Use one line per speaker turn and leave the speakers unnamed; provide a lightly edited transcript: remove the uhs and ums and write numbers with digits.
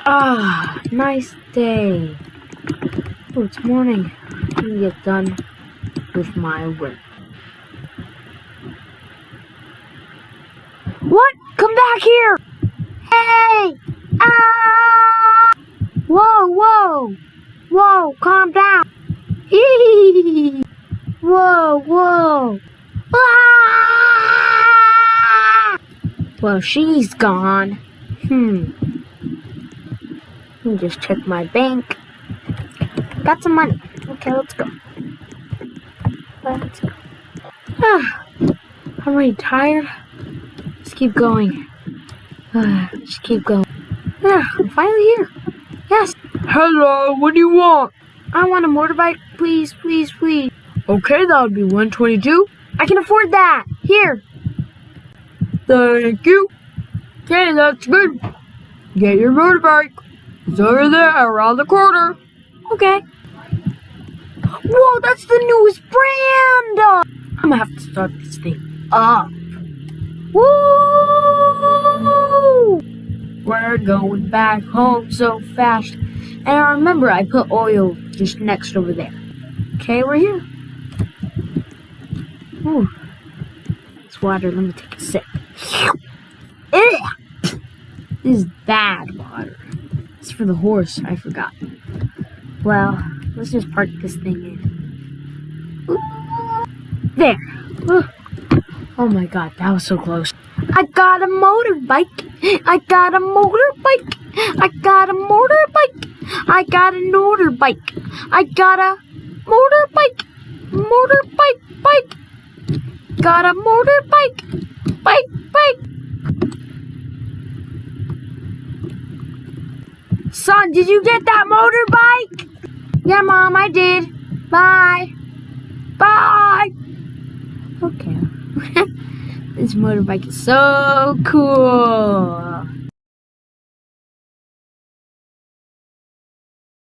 Ah, nice day. Oh, it's morning. I can get done with my work. What? Come back here! Hey! Ah! Whoa, whoa! Whoa, calm down! Hee! Whoa, whoa! Ah! Well, she's gone. Let me just check my bank. Got some money. Okay, let's go. Let's go. I'm already tired. Just keep going. Just keep going. I'm finally here. Yes.
Hello, what do you want?
I want a motorbike, please, please, please.
Okay, that would be $122.
I can afford that. Here.
Thank you. Okay, that's good. Get your motorbike. It's over there around the corner.
Okay. Whoa, that's the newest brand! I'm gonna have to start this thing up. Woo! We're going back home so fast. And I remember I put oil just next over there. Okay, we're here. Ooh. It's water. Let me take a sip. Ugh. This is bad water. It's for the horse. I forgot. Well, let's just park this thing in. There. Oh my god, that was so close. I got a motorbike. I got a motorbike. I got a motorbike. I got a motorbike. I got a motorbike. Motorbike, bike. Got a motorbike. Bike, bike. Son, did you get that motorbike? Yeah, Mom, I did. Bye. Bye. Okay. This motorbike is so cool.